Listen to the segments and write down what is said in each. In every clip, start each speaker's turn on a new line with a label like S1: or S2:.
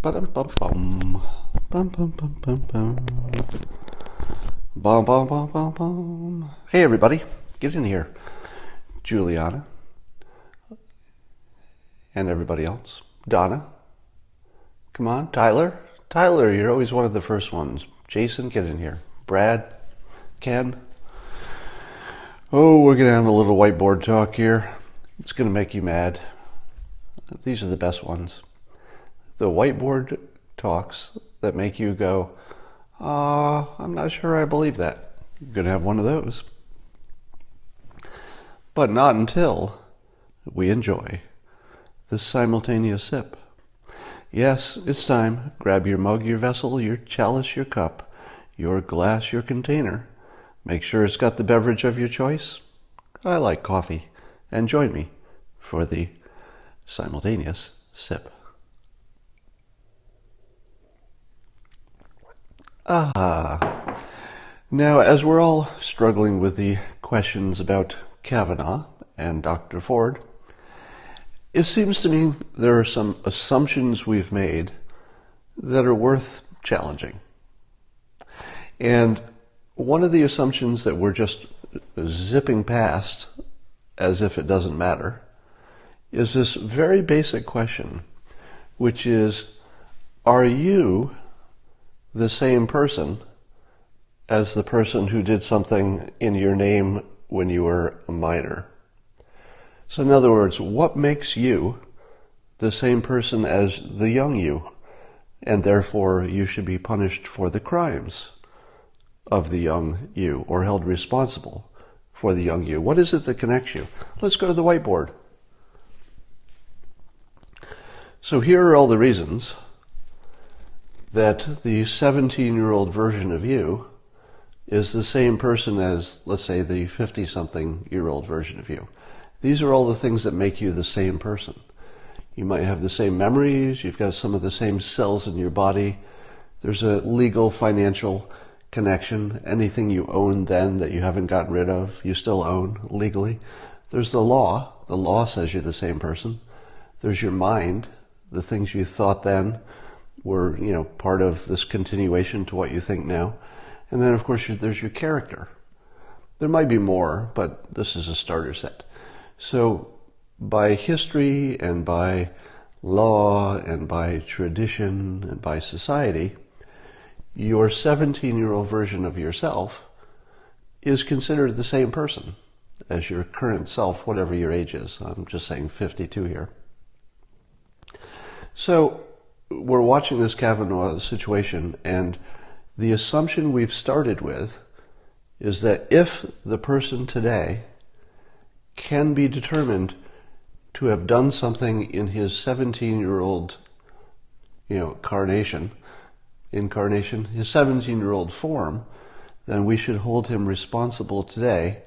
S1: Ba-dum-bum-bum. Bum-bum-bum-bum-bum. Bum-bum-bum-bum-bum. Hey everybody, get in here. Juliana and everybody else. Donna, come on. Tyler, you're always one of the first ones. Jason, get in here. Brad, Ken. Oh, we're gonna have a little whiteboard talk here. It's gonna make you mad. These are the best ones. The whiteboard talks that make you go, I'm not sure I believe that. You're going to have one of those. But not until we enjoy the simultaneous sip. Yes, it's time. Grab your mug, your vessel, your chalice, your cup, your glass, your container. Make sure it's got the beverage of your choice. I like coffee. And join me for the simultaneous sip. Now, as we're all struggling with the questions about Kavanaugh and Dr. Ford, it seems to me there are some assumptions we've made that are worth challenging. And one of the assumptions that we're just zipping past as if it doesn't matter is this very basic question, which is, are you the same person as the person who did something in your name when you were a minor? So in other words, what makes you the same person as the young you, and therefore you should be punished for the crimes of the young you, or held responsible for the young you? What is it that connects you? Let's go to the whiteboard. So here are all the reasons that the 17-year-old version of you is the same person as, let's say, the 50-something-year-old version of you. These are all the things that make you the same person. You might have the same memories, you've got some of the same cells in your body, there's a legal financial connection. Anything you owned then that you haven't gotten rid of, you still own legally. There's the law says you're the same person. There's your mind, the things you thought then were, part of this continuation to what you think now. And then, of course, there's your character. There might be more, but this is a starter set. So by history and by law and by tradition and by society, your 17-year-old version of yourself is considered the same person as your current self, whatever your age is. I'm just saying 52 here. So we're watching this Kavanaugh situation, and the assumption we've started with is that if the person today can be determined to have done something in his 17-year-old, incarnation, his 17-year-old form, then we should hold him responsible today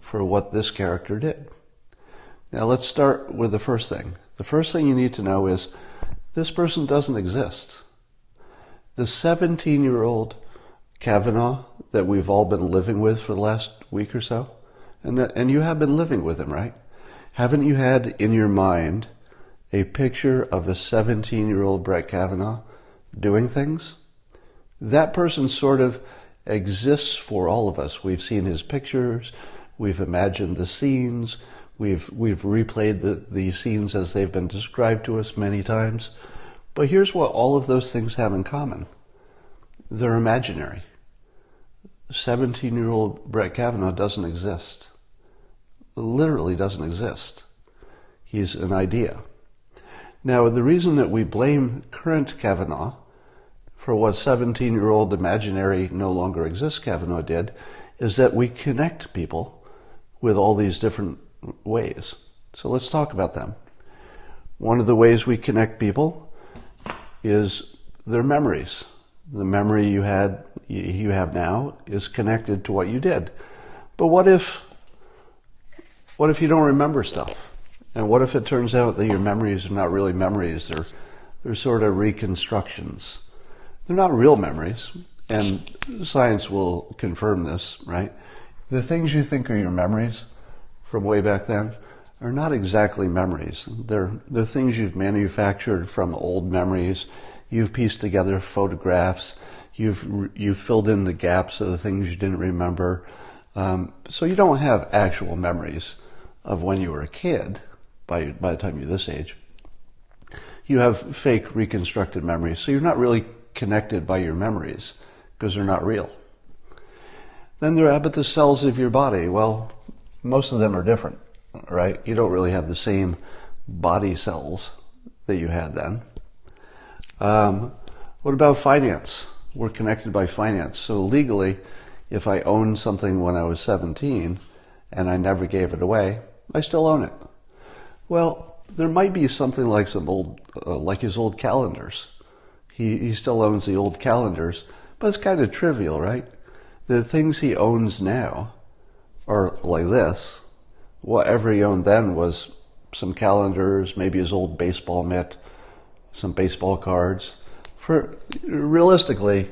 S1: for what this character did. Now let's start with the first thing. The first thing you need to know is this person doesn't exist. The 17-year-old Kavanaugh that we've all been living with for the last week or so, and you have been living with him, right? Haven't you had in your mind a picture of a 17-year-old Brett Kavanaugh doing things? That person sort of exists for all of us. We've seen his pictures, we've imagined the scenes, we've replayed the scenes as they've been described to us many times. But here's what all of those things have in common. They're imaginary. 17-year-old Brett Kavanaugh doesn't exist. Literally doesn't exist. He's an idea. Now, the reason that we blame current Kavanaugh for what 17-year-old imaginary no longer exists Kavanaugh did is that we connect people with all these different ways. So let's talk about them. One of the ways we connect people is their memories. The memory you have now is connected to what you did. But what if you don't remember stuff? And what if it turns out that your memories are not really memories, they're sort of reconstructions? They're not real memories, and science will confirm this, right? The things you think are your memories from way back then are not exactly memories. They're things you've manufactured from old memories. You've pieced together photographs. You've filled in the gaps of the things you didn't remember. So you don't have actual memories of when you were a kid by the time you're this age. You have fake reconstructed memories. So you're not really connected by your memories because they're not real. Then there are the cells of your body. Well, most of them are different, right? You don't really have the same body cells that you had then. What about finance? We're connected by finance. So legally, if I owned something when I was 17 and I never gave it away, I still own it. Well, there might be something like some old, like his old calendars. He still owns the old calendars, but it's kind of trivial, right? The things he owns now are like this. Whatever he owned then was some calendars, maybe his old baseball mitt, some baseball cards. Realistically,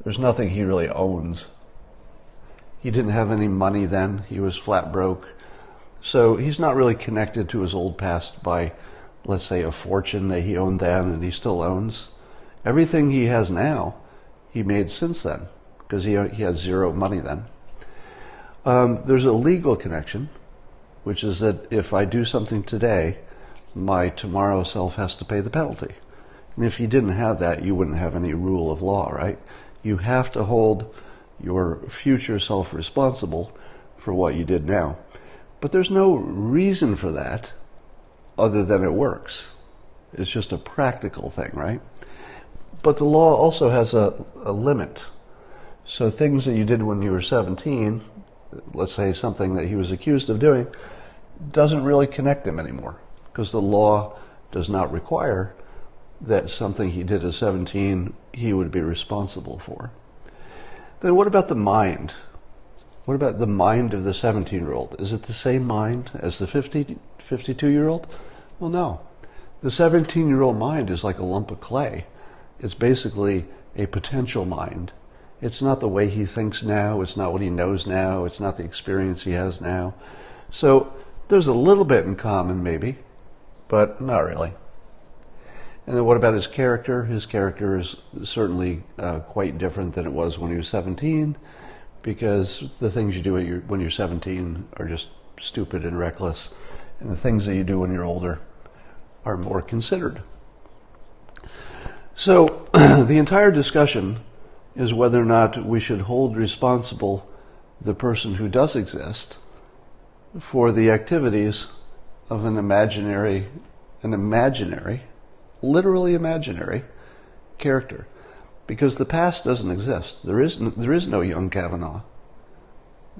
S1: there's nothing he really owns. He didn't have any money then. He was flat broke. So he's not really connected to his old past by, let's say, a fortune that he owned then and he still owns. Everything he has now, he made since then, because he had zero money then. There's a legal connection, which is that if I do something today, my tomorrow self has to pay the penalty. And if you didn't have that, you wouldn't have any rule of law, right? You have to hold your future self responsible for what you did now. But there's no reason for that other than it works. It's just a practical thing, right? But the law also has a limit. So things that you did when you were 17, let's say something that he was accused of doing, doesn't really connect him anymore, because the law does not require that something he did at 17 he would be responsible for. Then what about the mind? What about the mind of the 17-year-old? Is it the same mind as the 52-year-old? Well, no. The 17-year-old mind is like a lump of clay. It's basically a potential mind. It's not the way he thinks now. It's not what he knows now. It's not the experience he has now. So there's a little bit in common, maybe, but not really. And then what about his character? His character is certainly quite different than it was when he was 17, because the things you do when you're 17 are just stupid and reckless, and the things that you do when you're older are more considered. So the entire discussion is whether or not we should hold responsible the person who does exist for the activities of an imaginary, literally imaginary character. Because the past doesn't exist. There is no young Kavanaugh.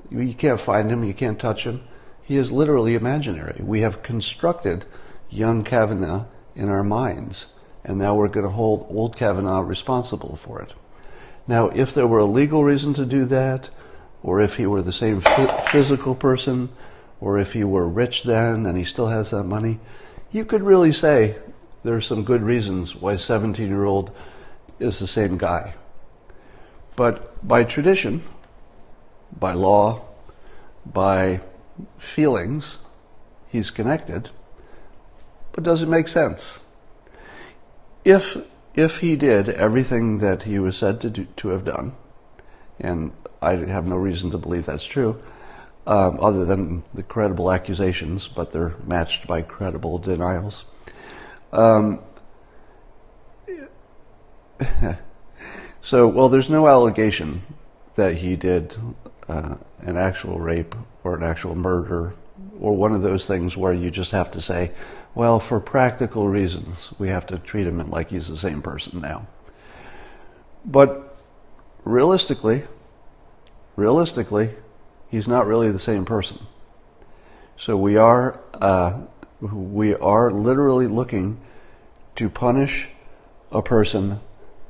S1: You can't find him, you can't touch him. He is literally imaginary. We have constructed young Kavanaugh in our minds, and now we're going to hold old Kavanaugh responsible for it. Now, if there were a legal reason to do that, or if he were the same physical person, or if he were rich then and he still has that money, you could really say there are some good reasons why 17-year-old is the same guy. But by tradition, by law, by feelings, he's connected. But does it make sense? If he did everything that he was said to have done, and I have no reason to believe that's true, other than the credible accusations, but they're matched by credible denials. So, well, there's no allegation that he did an actual rape or an actual murder or one of those things where you just have to say, well, for practical reasons, we have to treat him like he's the same person now. But realistically, he's not really the same person. So we are literally looking to punish a person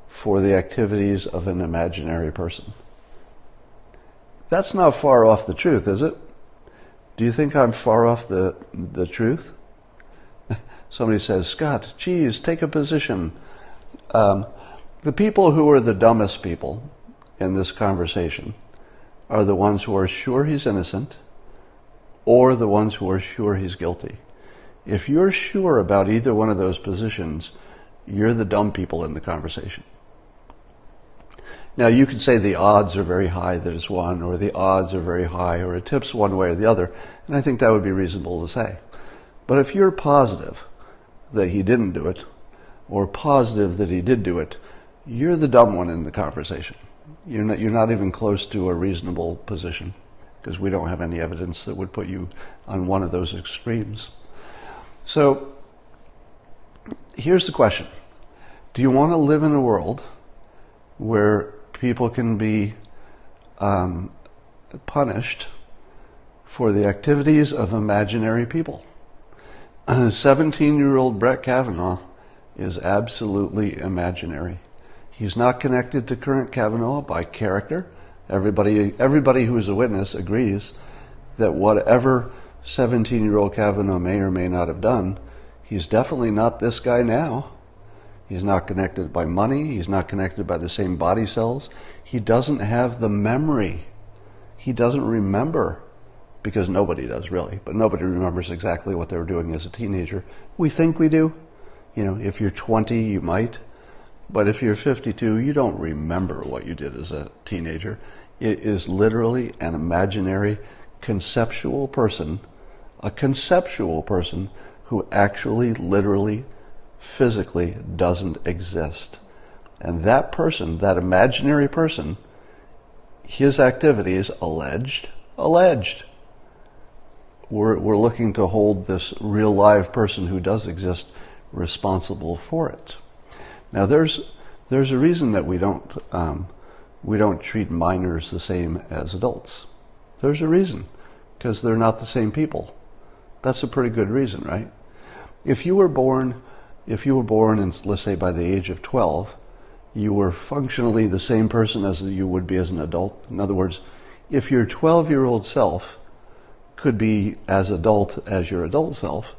S1: for the activities of an imaginary person. That's not far off the truth, is it? Do you think I'm far off the truth? Somebody says, Scott, geez, take a position. The people who are the dumbest people in this conversation are the ones who are sure he's innocent or the ones who are sure he's guilty. If you're sure about either one of those positions, you're the dumb people in the conversation. Now, you could say the odds are very high that it's one, or the odds are very high, or it tips one way or the other, and I think that would be reasonable to say. But if you're positive that he didn't do it, or positive that he did do it, you're the dumb one in the conversation. You're not even close to a reasonable position, because we don't have any evidence that would put you on one of those extremes. So, here's the question. Do you want to live in a world where people can be punished for the activities of imaginary people? 17-year-old Brett Kavanaugh is absolutely imaginary. He's not connected to current Kavanaugh by character. Everybody who is a witness agrees that whatever 17-year-old Kavanaugh may or may not have done, he's definitely not this guy now. He's not connected by money. He's not connected by the same body cells. He doesn't have the memory. He doesn't remember, because nobody does really, but nobody remembers exactly what they were doing as a teenager. We think we do. If you're 20, you might. But if you're 52, you don't remember what you did as a teenager. It is literally an imaginary, conceptual person, a conceptual person who actually, literally, physically doesn't exist. And that person, that imaginary person, his activity is alleged. We're looking to hold this real live person who does exist responsible for it. Now there's a reason that we don't treat minors the same as adults. There's a reason, because they're not the same people. That's a pretty good reason, right? If you were born and let's say by the age of 12, you were functionally the same person as you would be as an adult. In other words, if your 12-year-old self could be as adult as your adult self,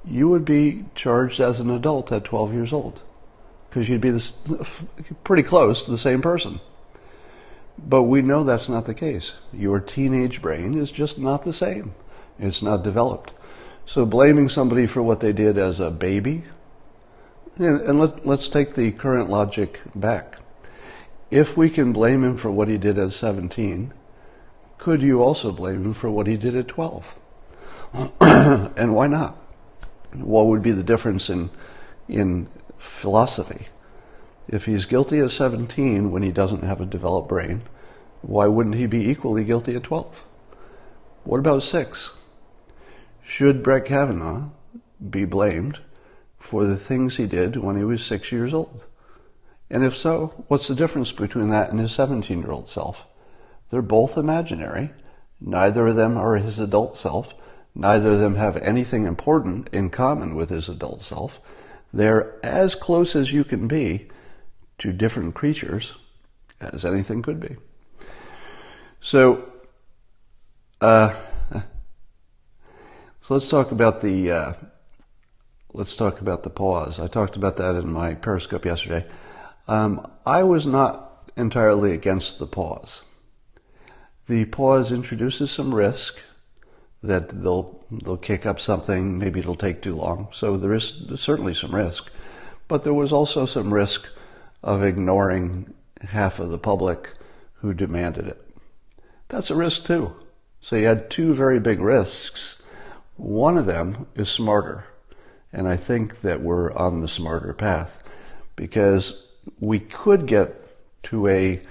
S1: you would be charged as an adult at 12 years old, because you'd be pretty close to the same person. But we know that's not the case. Your teenage brain is just not the same. It's not developed. So blaming somebody for what they did as a baby, and let's take the current logic back. If we can blame him for what he did at 17, could you also blame him for what he did at 12? And why not? What would be the difference in philosophy? If he's guilty at 17 when he doesn't have a developed brain, why wouldn't he be equally guilty at 12? What about 6? Should Brett Kavanaugh be blamed for the things he did when he was 6 years old? And if so, what's the difference between that and his 17-year-old self? They're both imaginary. Neither of them are his adult self. Neither of them have anything important in common with his adult self. They're as close as you can be to different creatures as anything could be. So let's talk about the pause. I talked about that in my Periscope yesterday. I was not entirely against the pause. The pause introduces some risk that they'll kick up something, maybe it'll take too long. So there's certainly some risk. But there was also some risk of ignoring half of the public who demanded it. That's a risk too. So you had two very big risks. One of them is smarter. And I think that we're on the smarter path, because we could get to a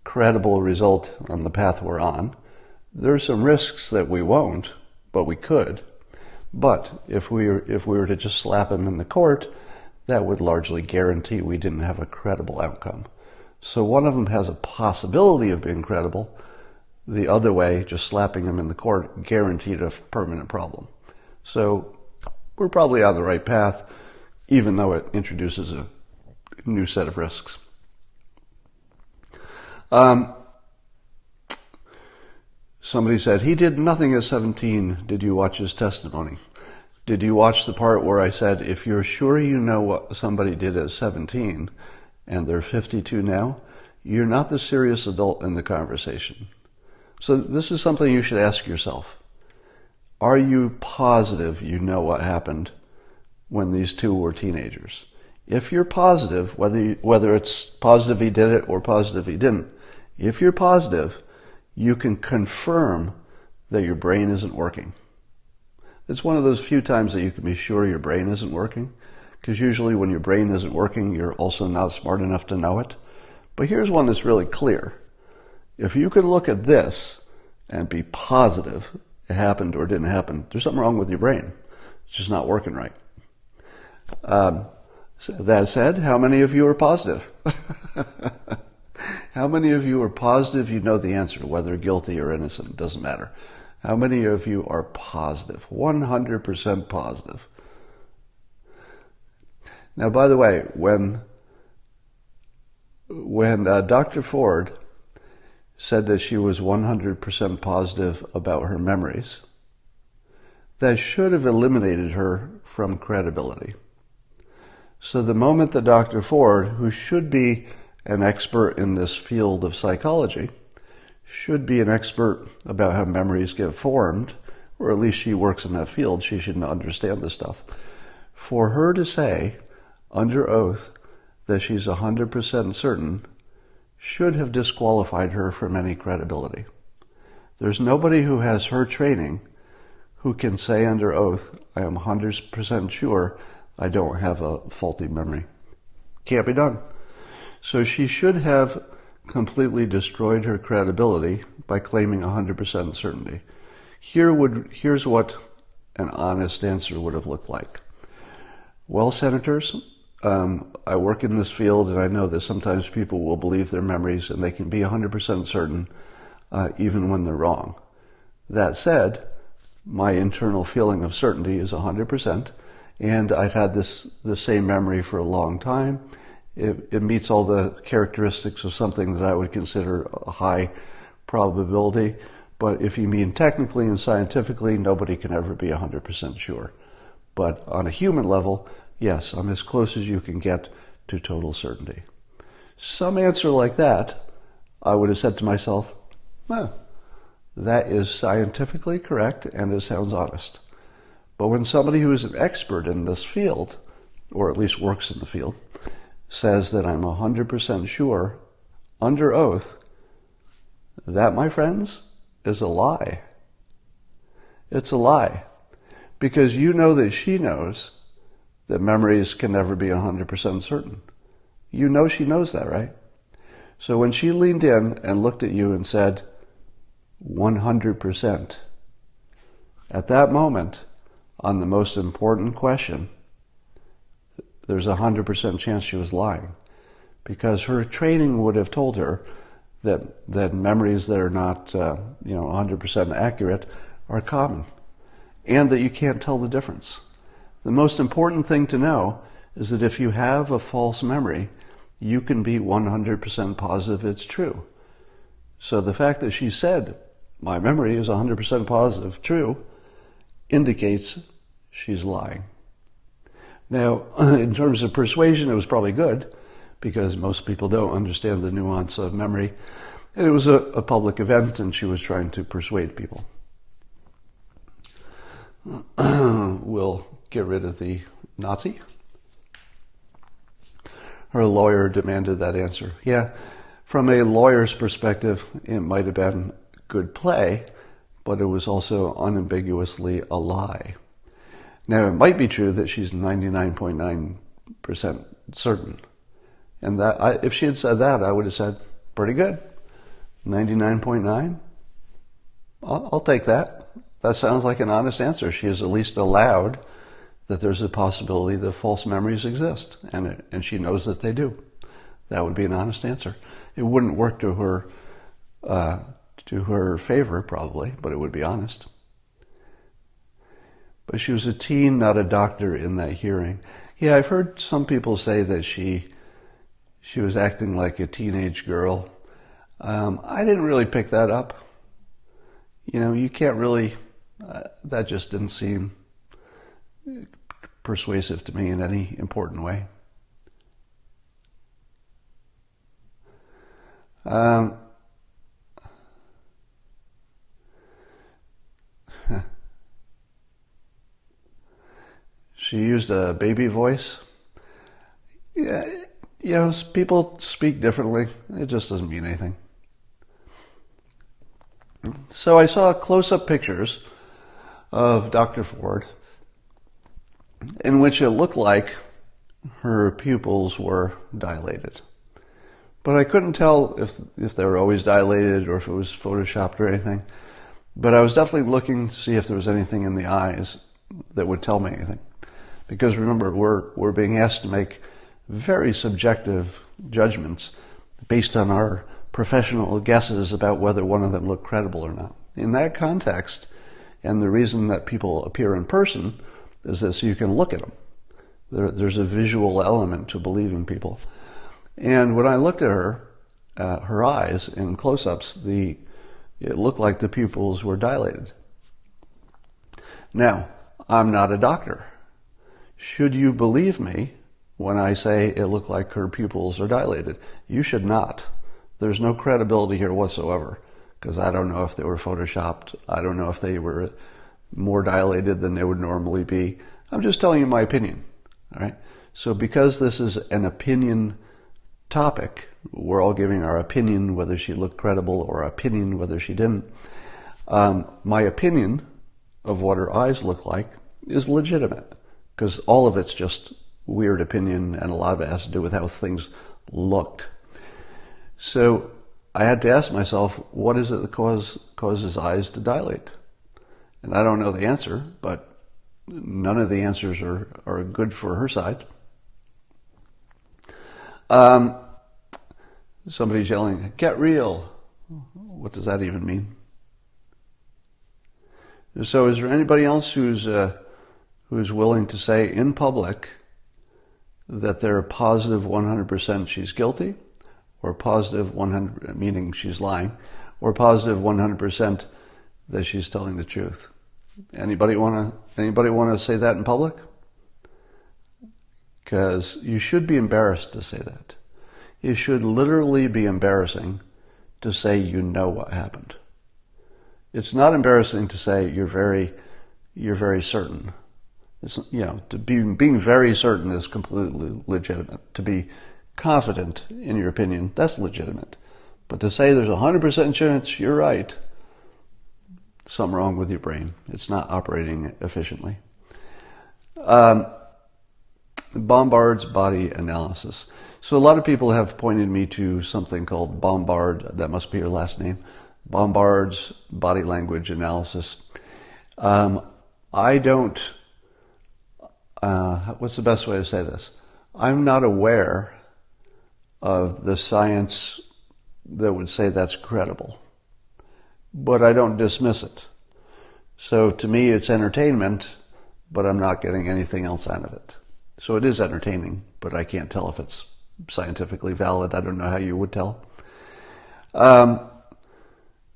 S1: credible result on the path we're on. There's some risks that we won't, but we could. But if we were to just slap him in the court, that would largely guarantee we didn't have a credible outcome. So one of them has a possibility of being credible. The other way, just slapping him in the court, guaranteed a permanent problem. So we're probably on the right path, even though it introduces a new set of risks. Somebody said, he did nothing at 17. Did you watch his testimony? Did you watch the part where I said, if you're sure you know what somebody did at 17 and they're 52 now, you're not the serious adult in the conversation. So this is something you should ask yourself. Are you positive you know what happened when these two were teenagers? If you're positive, whether it's positive he did it or positive he didn't, if you're positive, you can confirm that your brain isn't working. It's one of those few times that you can be sure your brain isn't working, because usually when your brain isn't working, you're also not smart enough to know it. But here's one that's really clear. If you can look at this and be positive it happened or didn't happen, there's something wrong with your brain. It's just not working right. So that said, how many of you are positive? How many of you are positive you know the answer, whether guilty or innocent? It doesn't matter. How many of you are positive? 100% positive. Now, by the way, when Dr. Ford said that she was 100% positive about her memories, that should have eliminated her from credibility. So the moment that Dr. Ford, who should be an expert in this field of psychology, should be an expert about how memories get formed, or at least she works in that field, she should understand this stuff. For her to say, under oath, that she's 100% certain, should have disqualified her from any credibility. There's nobody who has her training who can say under oath, I am 100% sure I don't have a faulty memory. Can't be done. So she should have completely destroyed her credibility by claiming 100% certainty. Here's what an honest answer would have looked like. Well, senators, I work in this field and I know that sometimes people will believe their memories and they can be 100% certain even when they're wrong. That said, my internal feeling of certainty is 100%, and I've had the same memory for a long time. It meets all the characteristics of something that I would consider a high probability. But if you mean technically and scientifically, nobody can ever be 100% sure. But on a human level, yes, I'm as close as you can get to total certainty. Some answer like that, I would have said to myself, that is scientifically correct and it sounds honest. But when somebody who is an expert in this field, or at least works in the field, says that I'm 100% sure, under oath, that, my friends, is a lie. It's a lie. Because you know that she knows that memories can never be 100% certain. You know she knows that, right? So when she leaned in and looked at you and said, 100%, at that moment, on the most important question, there's a 100% chance she was lying, because her training would have told her that memories that are not 100% accurate are common, and that you can't tell the difference. The most important thing to know is that if you have a false memory, you can be 100% positive it's true. So the fact that she said, my memory is 100% positive true, indicates she's lying. Now, in terms of persuasion, it was probably good, because most people don't understand the nuance of memory. And it was a public event, and she was trying to persuade people. We'll get rid of the Nazi. Her lawyer demanded that answer. Yeah, from a lawyer's perspective, it might have been good play, but it was also unambiguously a lie. Now, it might be true that she's 99.9% certain. And that if she had said that, I would have said, pretty good. 99.9? I'll take that. That sounds like an honest answer. She has at least allowed that there's a possibility that false memories exist, and she knows that they do. That would be an honest answer. It wouldn't work to her favor, probably, but it would be honest. But she was a teen, not a doctor, in that hearing. Yeah, I've heard some people say that she was acting like a teenage girl. I didn't really pick that up. You can't really, that just didn't seem persuasive to me in any important way. She used a baby voice. Yeah, people speak differently. It just doesn't mean anything. So I saw close-up pictures of Dr. Ford in which it looked like her pupils were dilated. But I couldn't tell if they were always dilated or if it was photoshopped or anything. But I was definitely looking to see if there was anything in the eyes that would tell me anything. Because remember, we're being asked to make very subjective judgments based on our professional guesses about whether one of them looked credible or not. In that context, and the reason that people appear in person is that so you can look at them. There's a visual element to believing people. And when I looked at her eyes in close-ups, it looked like the pupils were dilated. Now, I'm not a doctor. Should you believe me when I say it looked like her pupils are dilated? You should not. There's no credibility here whatsoever, because I don't know if they were photoshopped. I don't know if they were more dilated than they would normally be. I'm just telling you my opinion. All right. So because this is an opinion topic, we're all giving our opinion whether she looked credible or opinion whether she didn't. My opinion of what her eyes look like is legitimate, because all of it's just weird opinion, and a lot of it has to do with how things looked. So I had to ask myself, what is it that causes eyes to dilate? And I don't know the answer, but none of the answers are good for her side. Somebody's yelling, "Get real." What does that even mean? So is there anybody else who's willing to say in public that they're positive 100% she's guilty, or positive 100, meaning she's lying, or positive 100% that she's telling the truth? Anybody want to say that in public? Because you should be embarrassed to say that. It should literally be embarrassing to say you know what happened. It's not embarrassing to say you're very certain. It's, being very certain is completely legitimate. To be confident in your opinion, that's legitimate. But to say there's a 100% chance you're right, something wrong with your brain. It's not operating efficiently. Bombard's body analysis. So a lot of people have pointed me to something called Bombard. That must be her last name. Bombard's body language analysis. I don't. What's the best way to say this? I'm not aware of the science that would say that's credible, but I don't dismiss it. So to me, it's entertainment, but I'm not getting anything else out of it. So it is entertaining, but I can't tell if it's scientifically valid. I don't know how you would tell.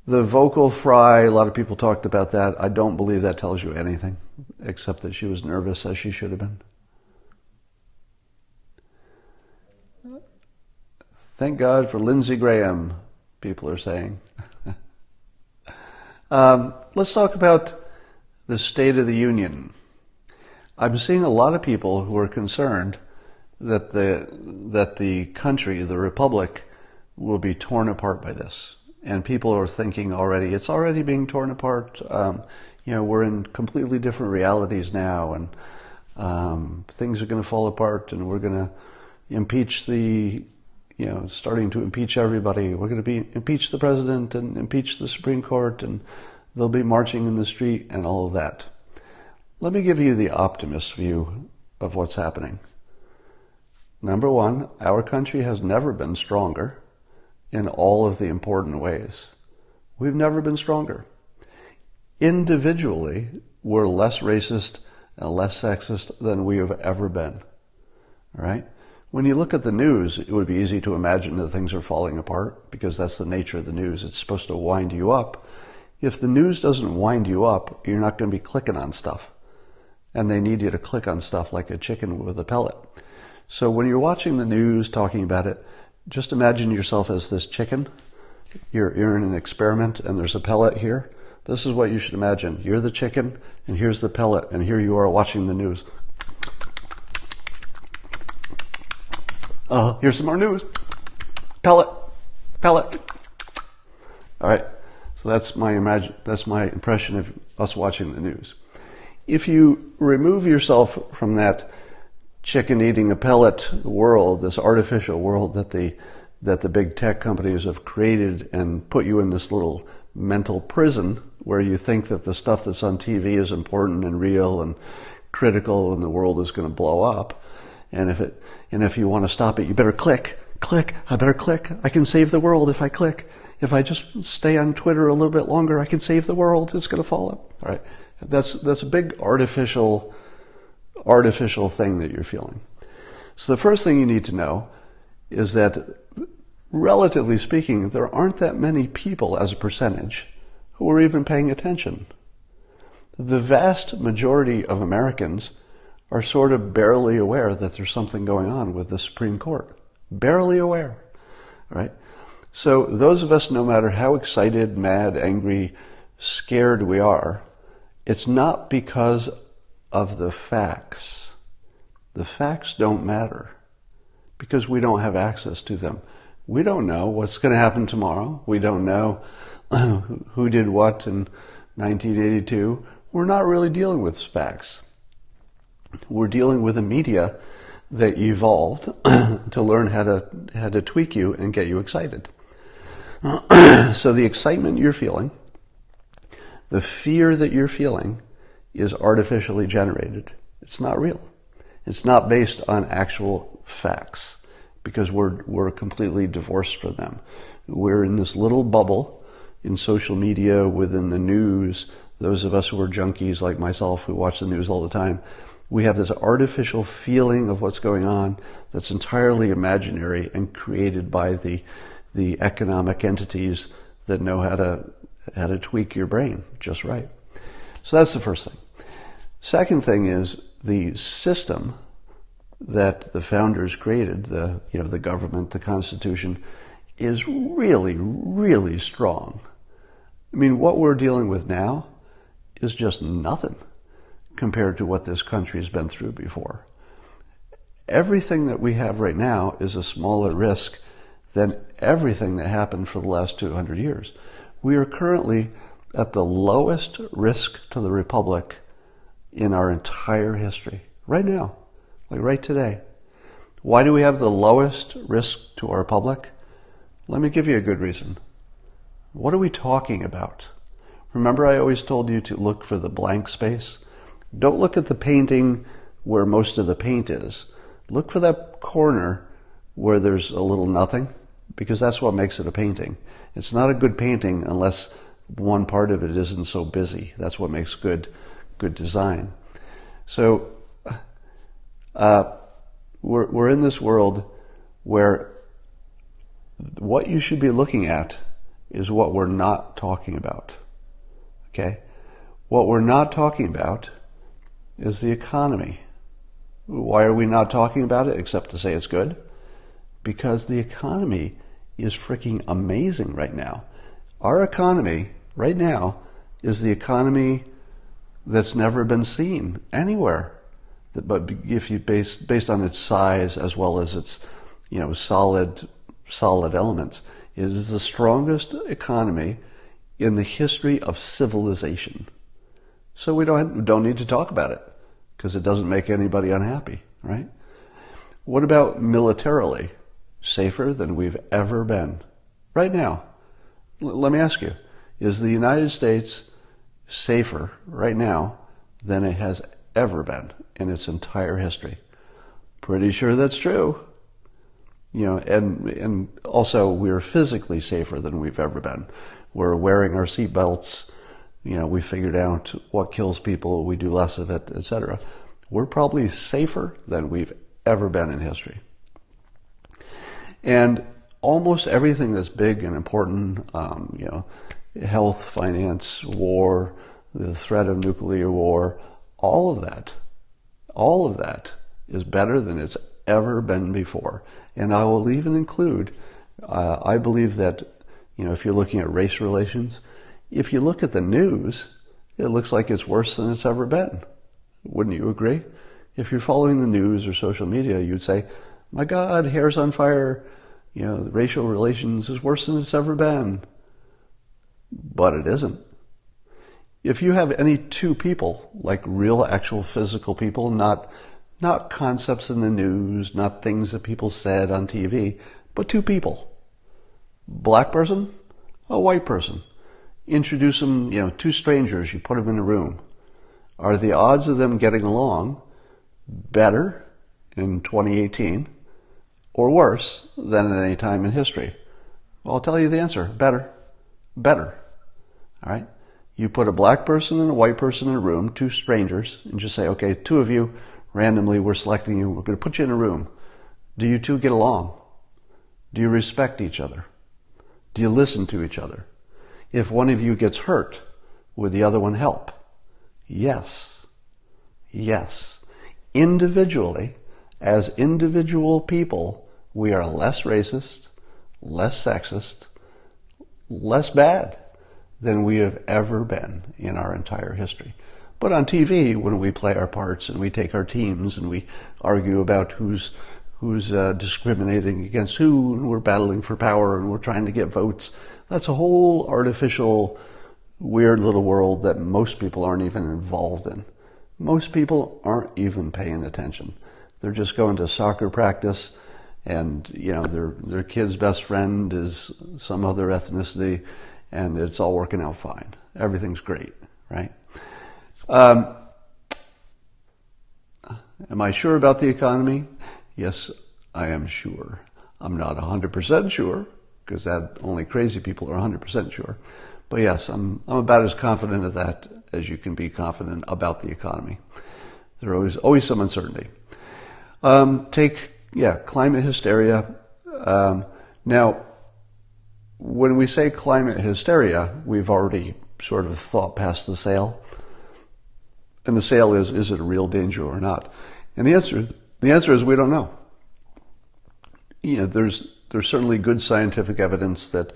S1: The vocal fry, a lot of people talked about that. I don't believe that tells you anything, except that she was nervous, as she should have been. Thank God for Lindsey Graham, people are saying. Let's talk about the State of the Union. I'm seeing a lot of people who are concerned that the country, the republic, will be torn apart by this. And people are thinking already, it's already being torn apart. We're in completely different realities now, and things are going to fall apart, and we're going to impeach starting to impeach everybody. We're going to impeach the president and impeach the Supreme Court, and they'll be marching in the street and all of that. Let me give you the optimist view of what's happening. Number one, our country has never been stronger in all of the important ways. We've never been stronger. Individually, we're less racist and less sexist than we have ever been. All right? When you look at the news, it would be easy to imagine that things are falling apart, because that's the nature of the news. It's supposed to wind you up. If the news doesn't wind you up, you're not going to be clicking on stuff. And they need you to click on stuff like a chicken with a pellet. So when you're watching the news, talking about it, just imagine yourself as this chicken. You're in an experiment, and there's a pellet here. This is what you should imagine. You're the chicken, and here's the pellet, and here you are watching the news. Here's some more news. Pellet. All right. So that's my impression of us watching the news. If you remove yourself from that chicken eating a pellet world, this artificial world that the big tech companies have created and put you in this little mental prison where you think that the stuff that's on TV is important and real and critical and the world is going to blow up. And if you want to stop it, you better click. I better click. I can save the world if I click. If I just stay on Twitter a little bit longer, I can save the world. It's going to fall up. All right. That's a big artificial thing that you're feeling. So the first thing you need to know is that, relatively speaking, there aren't that many people as a percentage who are even paying attention. The vast majority of Americans are sort of barely aware that there's something going on with the Supreme Court. Barely aware, right? So those of us, no matter how excited, mad, angry, scared we are, it's not because of the facts. The facts don't matter because we don't have access to them. We don't know what's going to happen tomorrow. We don't know who did what in 1982. We're not really dealing with facts. We're dealing with a media that evolved to learn how to tweak you and get you excited. So the excitement you're feeling, the fear that you're feeling, is artificially generated. It's not real. It's not based on actual facts because we're completely divorced from them. We're in this little bubble in social media, within the news. Those of us who are junkies like myself who watch the news all the time, we have this artificial feeling of what's going on that's entirely imaginary and created by the economic entities that know how to tweak your brain just right. So that's the first thing. Second thing is the system that the founders created, the government, the Constitution, is really, really strong. I mean, what we're dealing with now is just nothing compared to what this country has been through before. Everything that we have right now is a smaller risk than everything that happened for the last 200 years. We are currently at the lowest risk to the Republic in our entire history. Right now. Like right today. Why do we have the lowest risk to our Republic? Let me give you a good reason. What are we talking about? Remember I always told you to look for the blank space? Don't look at the painting where most of the paint is. Look for that corner where there's a little nothing, because that's what makes it a painting. It's not a good painting unless one part of it isn't so busy. That's what makes good design. So we're in this world where what you should be looking at is what we're not talking about. Okay? What we're not talking about is the economy. Why are we not talking about it except to say it's good? Because the economy is freaking amazing right now. Our economy right now is the economy that's never been seen anywhere. But if you based on its size as well as its, solid elements, it is the strongest economy in the history of civilization. So we don't need to talk about it because it doesn't make anybody unhappy, right? What about militarily? Safer than we've ever been. Right now, let me ask you, is the United States safer right now than it has ever been in its entire history? Pretty sure that's true. And also we're physically safer than we've ever been. We're wearing our seatbelts. We figured out what kills people. We do less of it, etc. We're probably safer than we've ever been in history. And almost everything that's big and important, health, finance, war, the threat of nuclear war, all of that is better than it's ever been before. And I will even include, I believe that, if you're looking at race relations, if you look at the news, it looks like it's worse than it's ever been. Wouldn't you agree? If you're following the news or social media, you'd say, My God, hair's on fire. The racial relations is worse than it's ever been. But it isn't. If you have any two people, like real actual physical people, not concepts in the news, not things that people said on TV, but two people, black person, a white person, introduce them, two strangers, you put them in a room. Are the odds of them getting along better in 2018 or worse than at any time in history? Well, I'll tell you the answer. Better. All right? You put a black person and a white person in a room, two strangers, and just say, okay, two of you, randomly, we're selecting you. We're going to put you in a room. Do you two get along? Do you respect each other? Do you listen to each other? If one of you gets hurt, would the other one help? Yes. Individually, as individual people, we are less racist, less sexist, less bad than we have ever been in our entire history. But on TV, when we play our parts and we take our teams and we argue about who's discriminating against who, and we're battling for power and we're trying to get votes, that's a whole artificial, weird little world that most people aren't even involved in. Most people aren't even paying attention. They're just going to soccer practice, and their kid's best friend is some other ethnicity, and it's all working out fine. Everything's great, right? Am I sure about the economy? Yes, I am sure. I'm not 100% sure, because only crazy people are 100% sure. But yes, I'm about as confident of that as you can be confident about the economy. There is always some uncertainty. Climate hysteria. Now, when we say climate hysteria, we've already sort of thought past the sale. And the sale is it a real danger or not? And the answer is we don't know. There's certainly good scientific evidence that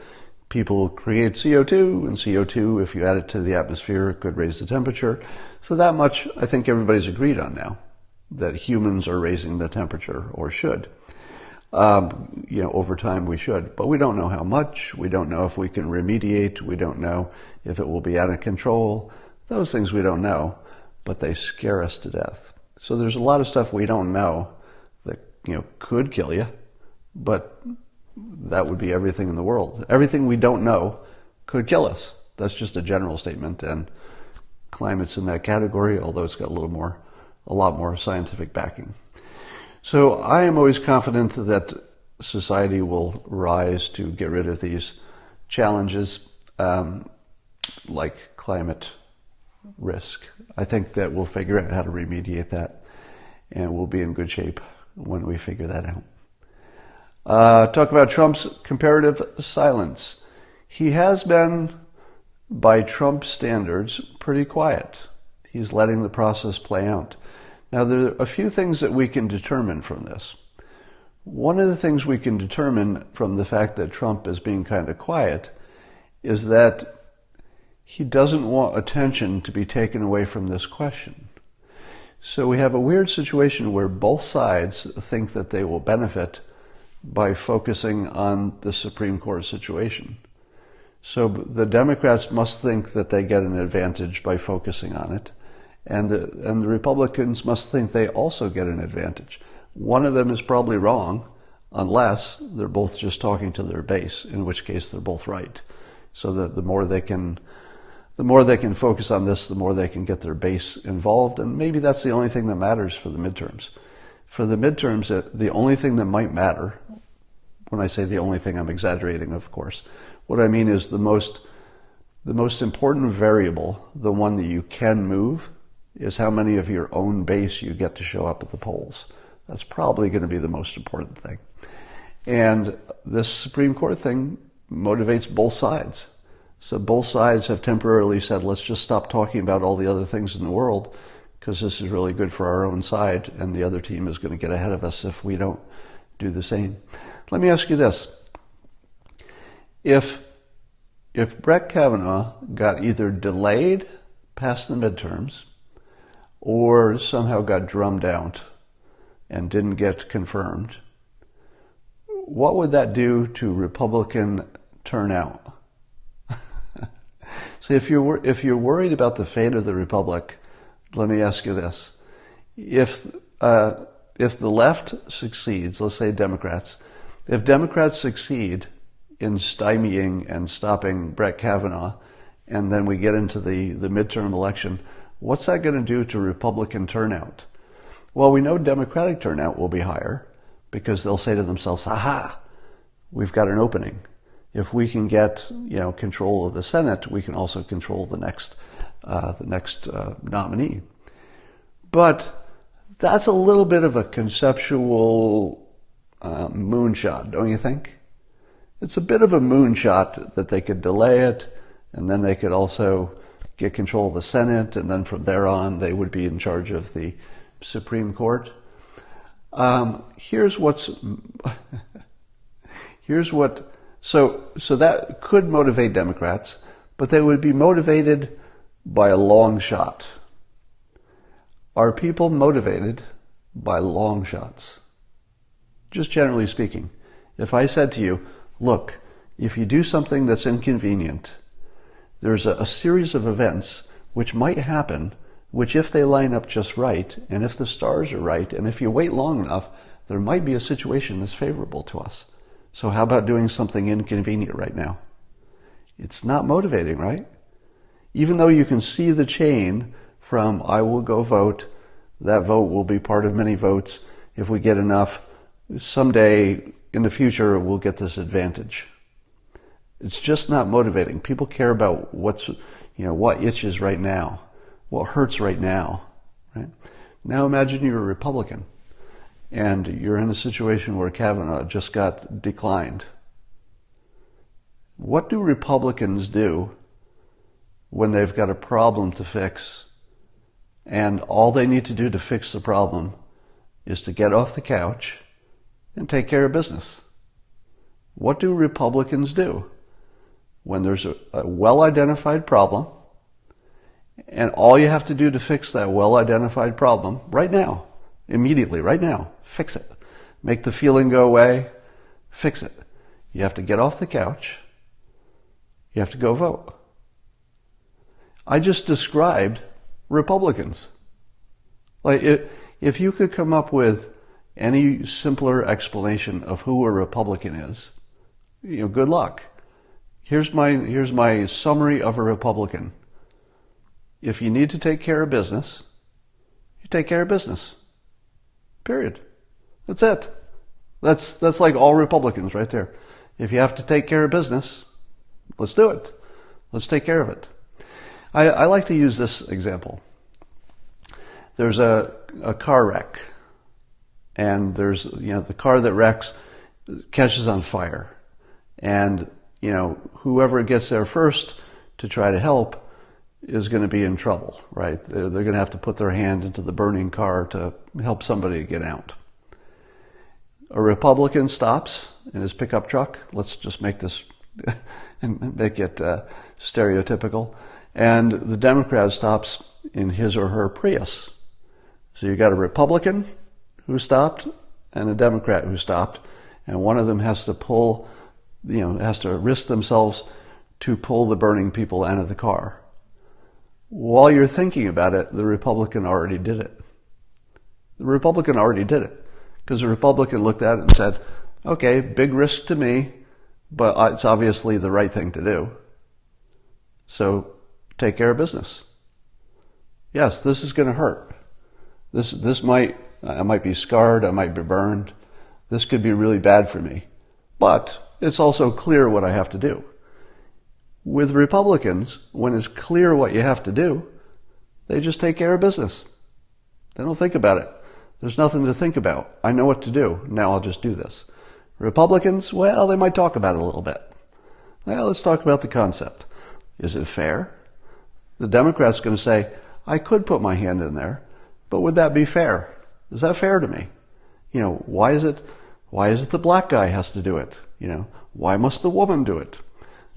S1: people create CO2, and CO2, if you add it to the atmosphere, it could raise the temperature. So that much I think everybody's agreed on now, that humans are raising the temperature, or should. Over time we should. But we don't know how much. We don't know if we can remediate. We don't know if it will be out of control. Those things we don't know, but they scare us to death. So there's a lot of stuff we don't know that, could kill you, but that would be everything in the world. Everything we don't know could kill us. That's just a general statement, and climate's in that category, although it's got a lot more scientific backing. So I am always confident that society will rise to get rid of these challenges, like climate risk. I think that we'll figure out how to remediate that, and we'll be in good shape when we figure that out. Talk about Trump's comparative silence. He has been, by Trump standards, pretty quiet. He's letting the process play out. Now, there are a few things that we can determine from this. One of the things we can determine from the fact that Trump is being kind of quiet is that he doesn't want attention to be taken away from this question. So we have a weird situation where both sides think that they will benefit by focusing on the Supreme Court situation. So the Democrats must think that they get an advantage by focusing on it, and the Republicans must think they also get an advantage. One of them is probably wrong, unless they're both just talking to their base, in which case they're both right. So that the more they can focus on this, the more they can get their base involved, and maybe that's the only thing that matters for the midterms. For the midterms, the only thing that might matter, when I say the only thing, I'm exaggerating, of course. What I mean is the most important variable, the one that you can move, is how many of your own base you get to show up at the polls. That's probably going to be the most important thing. And this Supreme Court thing motivates both sides. So both sides have temporarily said, let's just stop talking about all the other things in the world, because this is really good for our own side, and the other team is going to get ahead of us if we don't do the same. Let me ask you this. If Brett Kavanaugh got either delayed past the midterms or somehow got drummed out and didn't get confirmed, what would that do to Republican turnout? So if you're worried about the fate of the Republic, let me ask you this. If the left succeeds, let's say Democrats, if Democrats succeed in stymieing and stopping Brett Kavanaugh, and then we get into the midterm election, what's that going to do to Republican turnout? Well, we know Democratic turnout will be higher because they'll say to themselves, aha, we've got an opening. If we can get, control of the Senate, we can also control the next nominee. But that's a little bit of a conceptual moonshot, don't you think? It's a bit of a moonshot that they could delay it, and then they could also get control of the Senate, and then from there on they would be in charge of the Supreme Court. So that could motivate Democrats, but they would be motivated by a long shot. Are people motivated by long shots? Just generally speaking. If I said to you, look, if you do something that's inconvenient, there's a series of events which might happen, which if they line up just right, and if the stars are right, and if you wait long enough, there might be a situation that's favorable to us. So how about doing something inconvenient right now? It's not motivating, right? Even though you can see the chain from I will go vote, that vote will be part of many votes. If we get enough, someday in the future we'll get this advantage. It's just not motivating. People care about what itches right now, what hurts right now, right? Now imagine you're a Republican and you're in a situation where Kavanaugh just got declined. What do Republicans do when they've got a problem to fix and all they need to do to fix the problem is to get off the couch and take care of business? What do Republicans do when there's a well-identified problem and all you have to do to fix that well-identified problem right now, immediately, right now, fix it. Make the feeling go away, fix it. You have to get off the couch. You have to go vote. I just described Republicans. Like, if you could come up with any simpler explanation of who a Republican is, good luck. Here's my summary of a Republican. If you need to take care of business, you take care of business. Period. That's it. That's like all Republicans right there. If you have to take care of business, let's do it. Let's take care of it. I like to use this example. There's a car wreck, and there's the car that wrecks catches on fire, and whoever gets there first to try to help is going to be in trouble, right? They're going to have to put their hand into the burning car to help somebody get out. A Republican stops in his pickup truck. Let's just make this and make it stereotypical. And the Democrat stops in his or her Prius. So you got a Republican who stopped and a Democrat who stopped, and one of them has to has to risk themselves to pull the burning people out of the car. While you're thinking about it, the Republican already did it. The Republican already did it. Because the Republican looked at it and said, okay, big risk to me, but it's obviously the right thing to do. So take care of business. Yes, this is going to hurt. I might be scarred, I might be burned. This could be really bad for me. But it's also clear what I have to do. With Republicans, when it's clear what you have to do, they just take care of business. They don't think about it. There's nothing to think about. I know what to do. Now I'll just do this. Republicans, well, they might talk about it a little bit. Well, let's talk about the concept. Is it fair? The Democrat's going to say, I could put my hand in there, but would that be fair? Is that fair to me? Why is it the black guy has to do it? Why must the woman do it?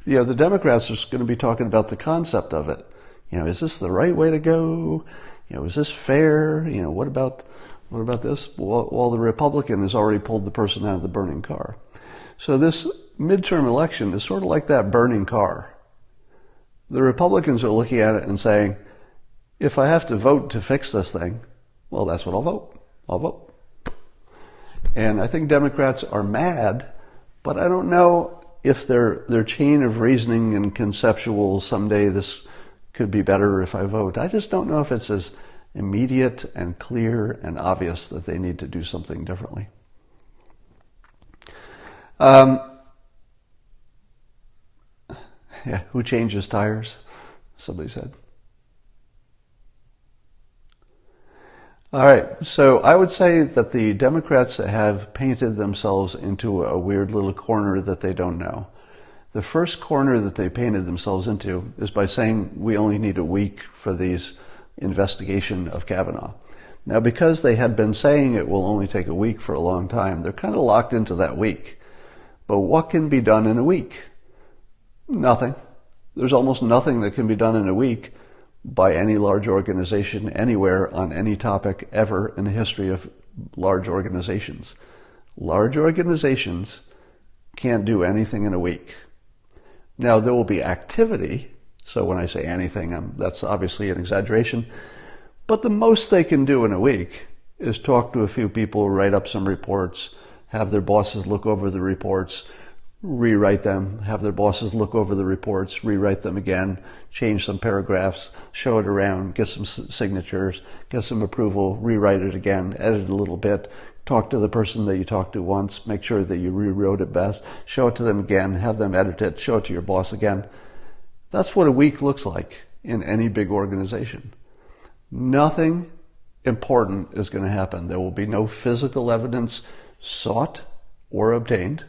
S1: The Democrats are going to be talking about the concept of it. Is this the right way to go? Is this fair? What about What about this? Well, the Republican has already pulled the person out of the burning car. So this midterm election is sort of like that burning car. The Republicans are looking at it and saying, if I have to vote to fix this thing, well, that's what I'll vote. I'll vote. And I think Democrats are mad, but I don't know if their chain of reasoning and conceptual, someday this could be better if I vote. I just don't know if it's as immediate and clear and obvious that they need to do something differently. Yeah, who changes tires? Somebody said. All right, so I would say that the Democrats have painted themselves into a weird little corner that they don't know. The first corner that they painted themselves into is by saying we only need a week for these investigation of Kavanaugh. Now, because they had been saying it will only take a week for a long time, they're kind of locked into that week. But what can be done in a week? Nothing. There's almost nothing that can be done in a week by any large organization anywhere on any topic ever in the history of large organizations. Large organizations can't do anything in a week. Now, there will be activity. So when I say anything, that's obviously an exaggeration. But the most they can do in a week is talk to a few people, write up some reports, have their bosses look over the reports, rewrite them, have their bosses look over the reports, rewrite them again, change some paragraphs, show it around, get some signatures, get some approval, rewrite it again, edit a little bit, talk to the person that you talked to once, make sure that you rewrote it best, show it to them again, have them edit it, show it to your boss again. That's what a week looks like in any big organization. Nothing important is going to happen. There will be no physical evidence sought or obtained.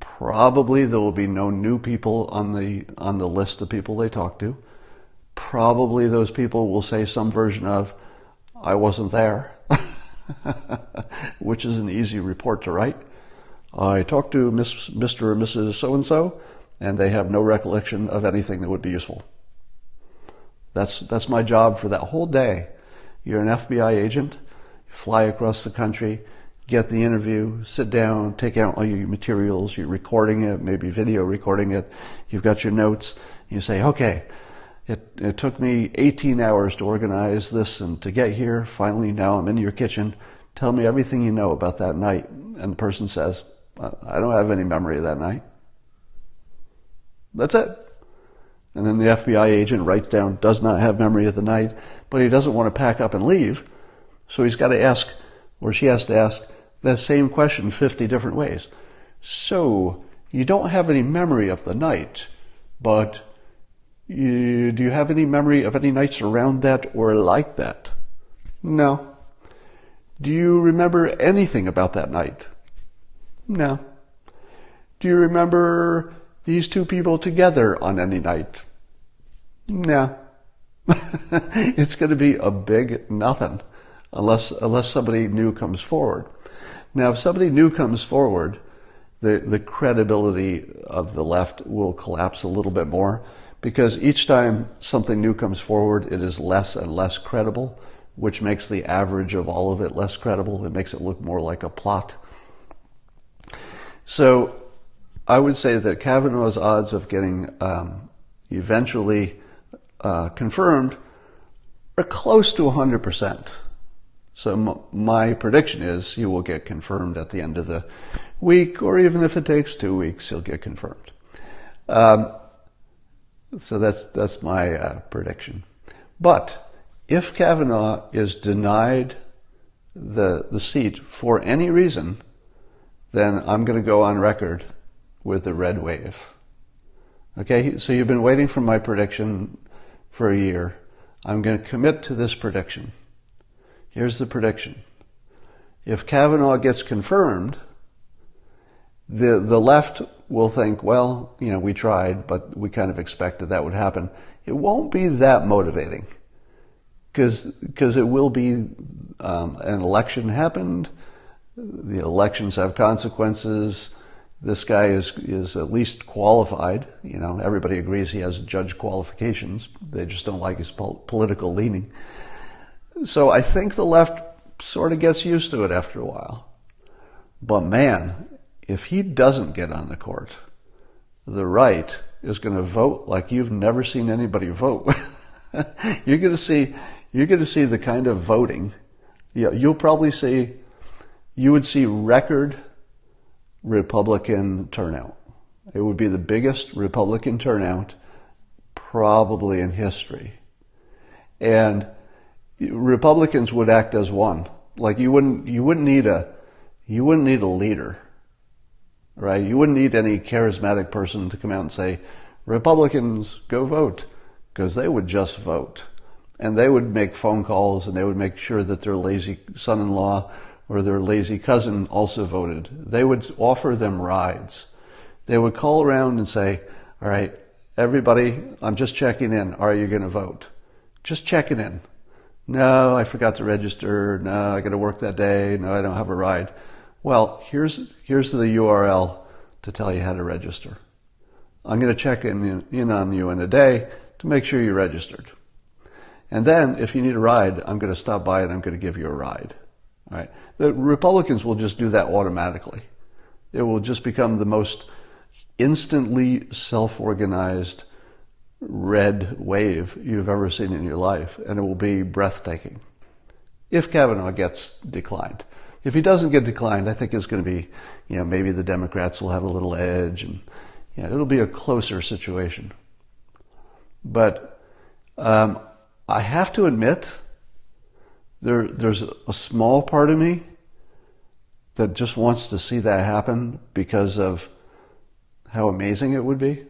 S1: Probably there will be no new people on the list of people they talk to. Probably those people will say some version of, I wasn't there, which is an easy report to write. I talked to Mr. or Mrs. So-and-so, and they have no recollection of anything that would be useful. That's my job for that whole day. You're an FBI agent, you fly across the country, get the interview, sit down, take out all your materials, you're recording it, maybe video recording it, you've got your notes, you say, okay, it took me 18 hours to organize this and to get here, finally now I'm in your kitchen, tell me everything you know about that night. And the person says, I don't have any memory of that night. That's it. And then the FBI agent writes down, does not have memory of the night, but he doesn't want to pack up and leave. So he's got to ask, or she has to ask, that same question 50 different ways. So, you don't have any memory of the night, but do you have any memory of any nights around that or like that? No. Do you remember anything about that night? No. Do you remember these two people together on any night? No. It's going to be a big nothing unless somebody new comes forward. Now, if somebody new comes forward, the credibility of the left will collapse a little bit more because each time something new comes forward, it is less and less credible, which makes the average of all of it less credible. It makes it look more like a plot. So I would say that Kavanaugh's odds of getting eventually confirmed are close to 100%. So my prediction is he will get confirmed at the end of the week, or even if it takes 2 weeks, he'll get confirmed. So that's my prediction. But if Kavanaugh is denied the seat for any reason, then I'm going to go on record with the red wave. Okay, so you've been waiting for my prediction for a year. I'm going to commit to this prediction. Here's the prediction. If Kavanaugh gets confirmed, the left will think, well, we tried, but we kind of expected that would happen. It won't be that motivating because it will be an election happened. The elections have consequences. This guy is at least qualified. Everybody agrees he has judge qualifications. They just don't like his political leaning. So I think the left sort of gets used to it after a while. But man, if he doesn't get on the court, the right is going to vote like you've never seen anybody vote. You're going to see the kind of voting. You'll probably see, you would see record Republican turnout. It would be the biggest Republican turnout probably in history. And Republicans would act as one. Like you wouldn't need a leader, right? You wouldn't need any charismatic person to come out and say, Republicans, go vote, because they would just vote. And they would make phone calls, and they would make sure that their lazy son-in-law or their lazy cousin also voted. They would offer them rides. They would call around and say, all right, everybody, I'm just checking in. Are you going to vote? Just checking in. No, I forgot to register. No, I got to work that day. No, I don't have a ride. Well, here's the URL to tell you how to register. I'm going to check in on you in a day to make sure you're registered. And then if you need a ride, I'm going to stop by and I'm going to give you a ride. All right. The Republicans will just do that automatically. It will just become the most instantly self-organized red wave you've ever seen in your life, and it will be breathtaking. If Kavanaugh gets declined. If he doesn't get declined, I think it's going to be, maybe the Democrats will have a little edge, and it'll be a closer situation. But I have to admit, there's a small part of me that just wants to see that happen because of how amazing it would be.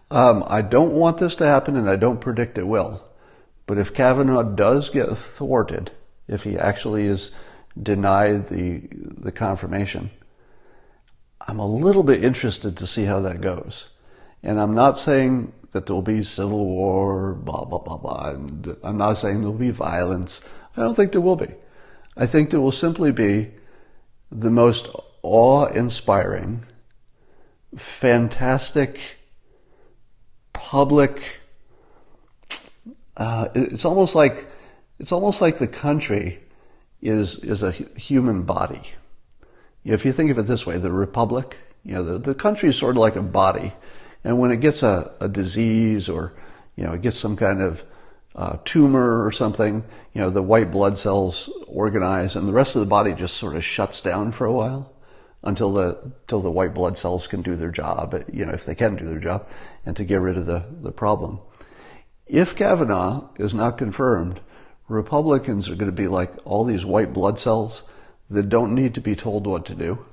S1: I don't want this to happen, and I don't predict it will. But if Kavanaugh does get thwarted, if he actually is denied the confirmation, I'm a little bit interested to see how that goes. And I'm not saying that there will be civil war, blah, blah, blah, blah. And I'm not saying there will be violence. I don't think there will be. I think there will simply be the most awe-inspiring, fantastic, public. It's almost like the country is a human body. If you think of it this way, the republic, the country is sort of like a body, and when it gets a disease or it gets some kind of tumor or something, the white blood cells organize, and the rest of the body just sort of shuts down for a while until the white blood cells can do their job, if they can do their job, and to get rid of the problem. If Kavanaugh is not confirmed, Republicans are going to be like all these white blood cells that don't need to be told what to do.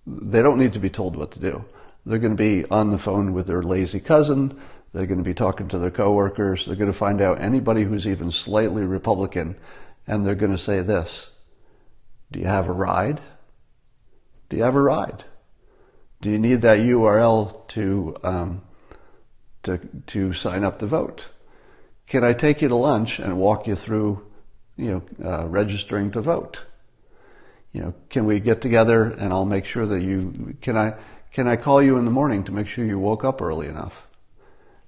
S1: They don't need to be told what to do. They're going to be on the phone with their lazy cousin. They're going to be talking to their coworkers. They're going to find out anybody who's even slightly Republican, and they're going to say this: do you have a ride? Do you have a ride? Do you need that URL to sign up to vote? Can I take you to lunch and walk you through, registering to vote? Can we get together and I'll make sure that can I call you in the morning to make sure you woke up early enough?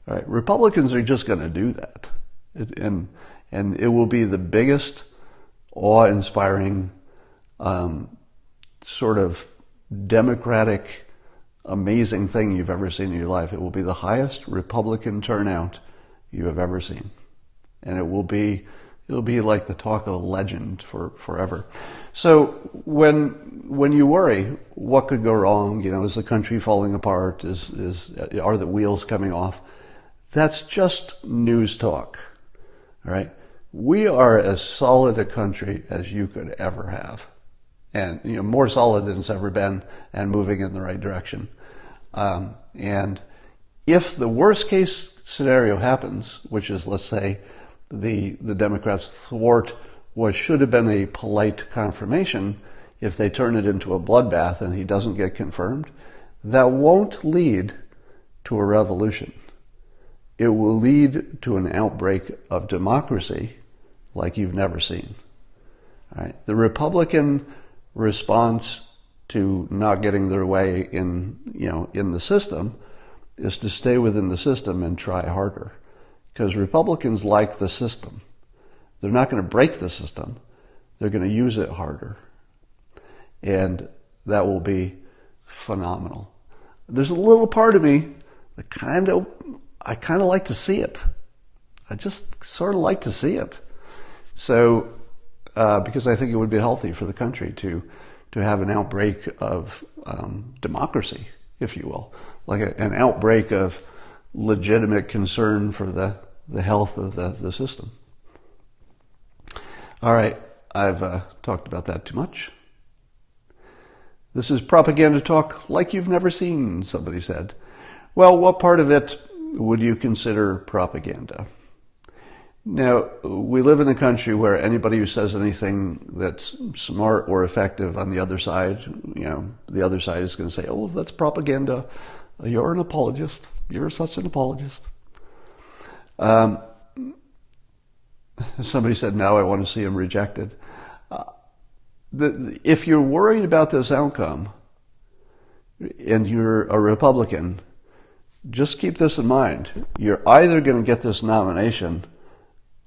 S1: All right. Republicans are just going to do that. And it will be the biggest awe-inspiring, sort of democratic, amazing thing you've ever seen in your life. It will be the highest Republican turnout you have ever seen. And it'll be like the talk of a legend for forever. So when you worry, what could go wrong? Is the country falling apart? Are the wheels coming off? That's just news talk. All right. We are as solid a country as you could ever have. And, more solid than it's ever been, and moving in the right direction. And if the worst case scenario happens, which is, let's say, the Democrats thwart what should have been a polite confirmation, if they turn it into a bloodbath and he doesn't get confirmed, that won't lead to a revolution. It will lead to an outbreak of democracy like you've never seen. All right. The Republican response to not getting their way in the system is to stay within the system and try harder. Because Republicans like the system. They're not going to break the system. They're going to use it harder. And that will be phenomenal. There's a little part of me that I kind of like to see it. I just sort of like to see it. So, because I think it would be healthy for the country to have an outbreak of democracy, if you will, like an outbreak of legitimate concern for the health of the system. All right, I've talked about that too much. This is propaganda talk like you've never seen, somebody said. Well, what part of it would you consider propaganda? Now, we live in a country where anybody who says anything that's smart or effective on the other side, the other side is going to say, oh, that's propaganda. You're an apologist. You're such an apologist. Somebody said, now I want to see him rejected. If you're worried about this outcome and you're a Republican, just keep this in mind. You're either going to get this nomination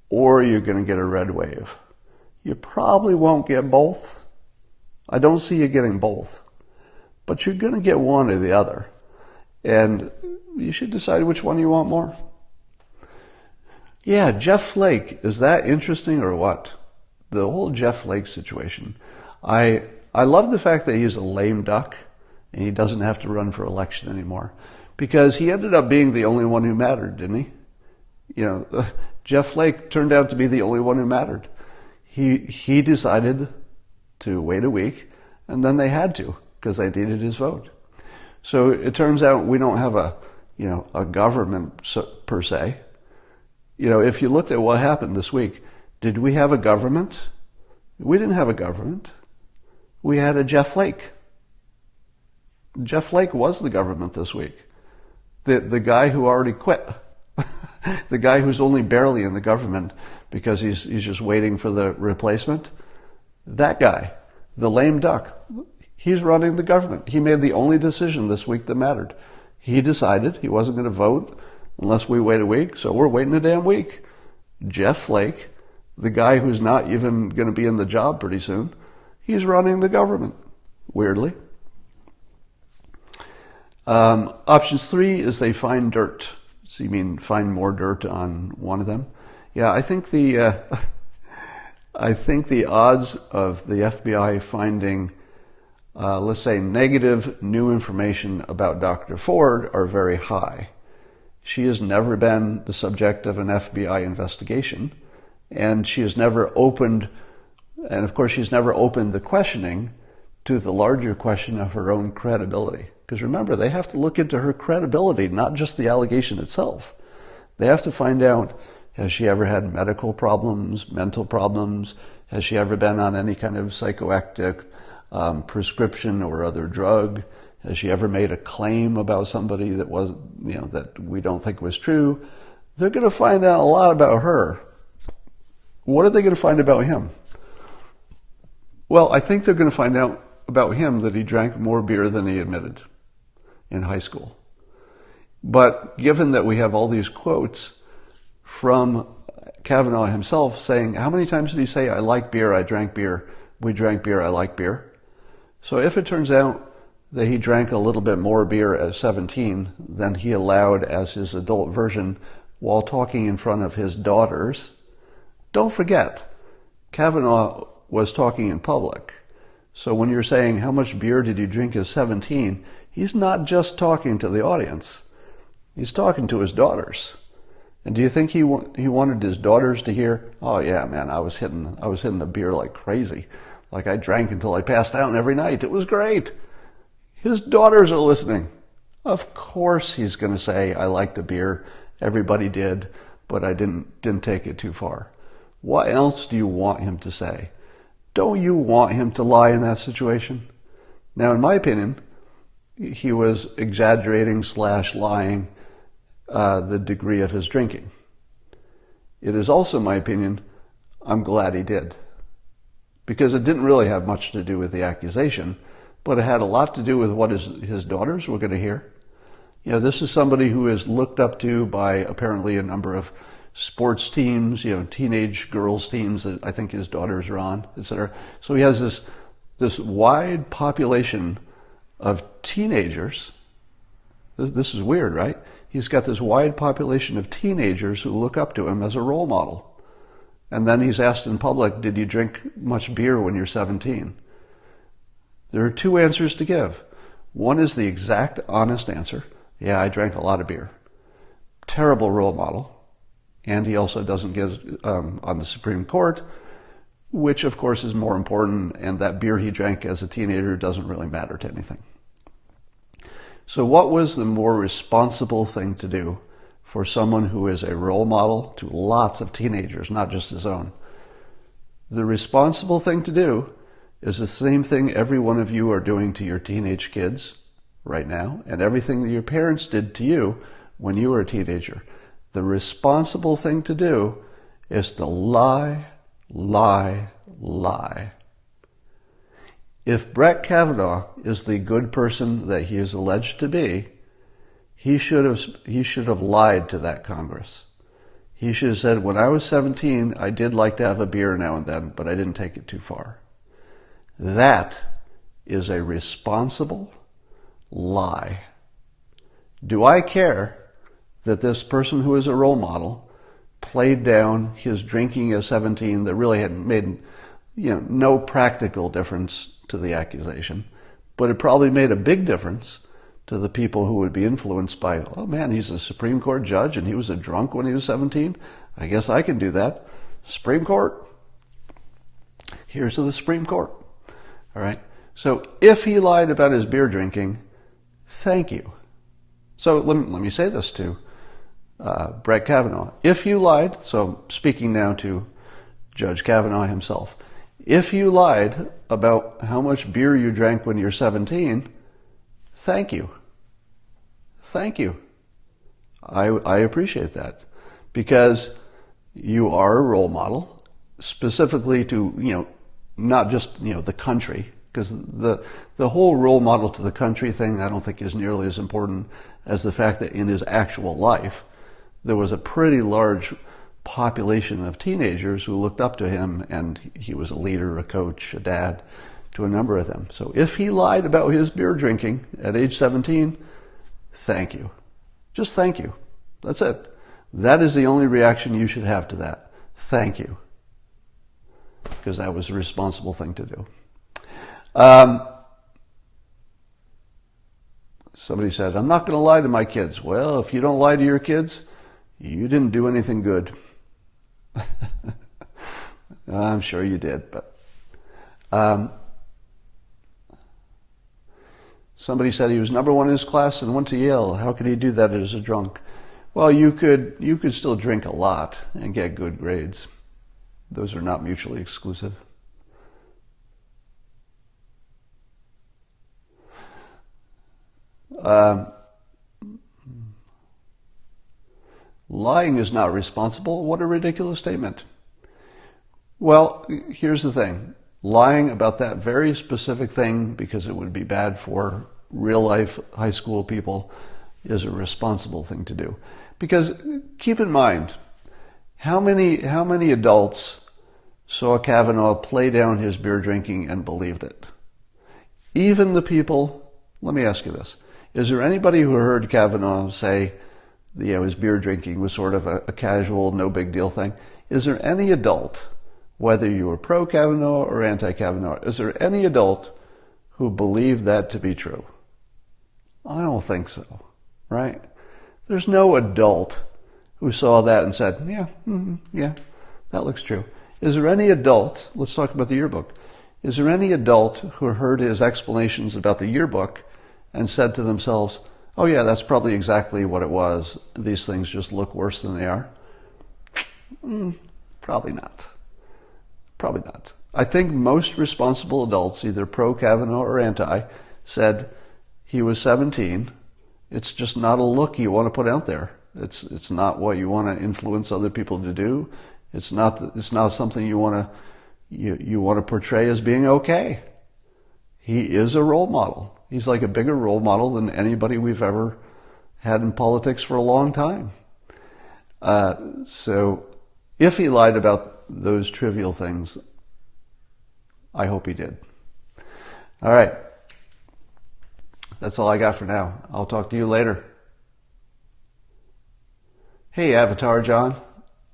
S1: or you're going to get a red wave. You probably won't get both. I don't see you getting both. But you're going to get one or the other. And you should decide which one you want more. Yeah, Jeff Flake. Is that interesting or what? The whole Jeff Flake situation. I love the fact that he's a lame duck and he doesn't have to run for election anymore. Because he ended up being the only one who mattered, didn't he? Jeff Flake turned out to be the only one who mattered. He decided to wait a week, and then they had to because they needed his vote. So it turns out we don't have a government per se. If you looked at what happened this week, did we have a government? We didn't have a government. We had a Jeff Flake. Jeff Flake was the government this week. The guy who already quit. The guy who's only barely in the government because he's just waiting for the replacement. That guy, the lame duck, he's running the government. He made the only decision this week that mattered. He decided he wasn't going to vote unless we wait a week, so we're waiting a damn week. Jeff Flake, the guy who's not even going to be in the job pretty soon, he's running the government, weirdly. Options 3 is they find dirt. So you mean find more dirt on one of them? Yeah, I think the odds of the FBI finding, let's say, negative new information about Dr. Ford are very high. She has never been the subject of an FBI investigation, and she has never opened, and of course she's never opened the questioning to the larger question of her own credibility. Because remember, they have to look into her credibility, not just the allegation itself. They have to find out, has she ever had medical problems, mental problems? Has she ever been on any kind of psychoactive prescription or other drug? Has she ever made a claim about somebody that was, that we don't think was true? They're going to find out a lot about her. What are they going to find about him? Well, I think they're going to find out about him that he drank more beer than he admitted in high school. But given that we have all these quotes from Kavanaugh himself saying, how many times did he say, I like beer, I drank beer, we drank beer, I like beer? So if it turns out that he drank a little bit more beer at 17 than he allowed as his adult version while talking in front of his daughters, don't forget, Kavanaugh was talking in public. So when you're saying, how much beer did you drink at 17, he's not just talking to the audience. He's talking to his daughters. And do you think he wanted his daughters to hear, oh yeah, man, I was hitting the beer like crazy. Like I drank until I passed out every night. It was great. His daughters are listening. Of course he's going to say, I liked the beer. Everybody did, but I didn't take it too far. What else do you want him to say? Don't you want him to lie in that situation? Now, in my opinion, he was exaggerating / lying the degree of his drinking. It is also my opinion, I'm glad he did. Because it didn't really have much to do with the accusation, but it had a lot to do with what his daughters were going to hear. This is somebody who is looked up to by apparently a number of sports teams, teenage girls teams that I think his daughters are on, etc. So he has this wide population of teenagers. This is weird, right? He's got this wide population of teenagers who look up to him as a role model. And then he's asked in public, did you drink much beer when you're 17? There are two answers to give. One is the exact honest answer. Yeah, I drank a lot of beer. Terrible role model. And he also doesn't get on the Supreme Court, which of course is more important, and that beer he drank as a teenager doesn't really matter to anything. So what was the more responsible thing to do for someone who is a role model to lots of teenagers, not just his own? The responsible thing to do is the same thing every one of you are doing to your teenage kids right now, and everything that your parents did to you when you were a teenager. The responsible thing to do is to lie, lie, lie. If Brett Kavanaugh is the good person that he is alleged to be, he should have lied to that Congress. He should have said, when I was 17, I did like to have a beer now and then, but I didn't take it too far. That is a responsible lie. Do I care that this person who is a role model played down his drinking at 17 that really had made no practical difference to the accusation, but it probably made a big difference to the people who would be influenced by, oh man, he's a Supreme Court judge and he was a drunk when he was 17. I guess I can do that. Supreme Court. Here's to the Supreme Court. All right. So if he lied about his beer drinking, thank you. So let me say this to Brett Kavanaugh. If you lied, so speaking now to Judge Kavanaugh himself, if you lied about how much beer you drank when you're 17, thank you. Thank you. I appreciate that, because you are a role model, specifically to, not just, the country, because the whole role model to the country thing I don't think is nearly as important as the fact that in his actual life there was a pretty large population of teenagers who looked up to him, and he was a leader, a coach, a dad to a number of them. So if he lied about his beer drinking at age 17, thank you. Just thank you. That's it. That is the only reaction you should have to that. Thank you. Because that was a responsible thing to do. Somebody said, I'm not going to lie to my kids. Well, if you don't lie to your kids, you didn't do anything good. I'm sure you did, but somebody said he was number one in his class and went to Yale. How could he do that as a drunk? Well, you could still drink a lot and get good grades. Those are not mutually exclusive. Lying is not responsible. What a ridiculous statement. Well, here's the thing. Lying about that very specific thing, because it would be bad for real life high school people, is a responsible thing to do. Because keep in mind, how many adults saw Kavanaugh play down his beer drinking and believed it? Even the people, let me ask you this. Is there anybody who heard Kavanaugh say, his beer drinking was sort of a casual, no big deal thing? Is there any adult, whether you were pro-Kavanaugh or anti-Kavanaugh, is there any adult who believed that to be true? I don't think so, right? There's no adult who saw that and said, yeah, that looks true. Is there any adult, let's talk about the yearbook, is there any adult who heard his explanations about the yearbook and said to themselves, oh yeah, that's probably exactly what it was. These things just look worse than they are? Probably not. Probably not. I think most responsible adults, either pro-Kavanaugh or anti, said he was 17. It's just not a look you want to put out there. It's not what you want to influence other people to do. It's not something you want to portray as being okay. He is a role model. He's like a bigger role model than anybody we've ever had in politics for a long time. So if he lied about those trivial things, I hope he did. All right. That's all I got for now. I'll talk to you later. Hey, Avatar John.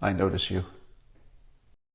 S1: I notice you.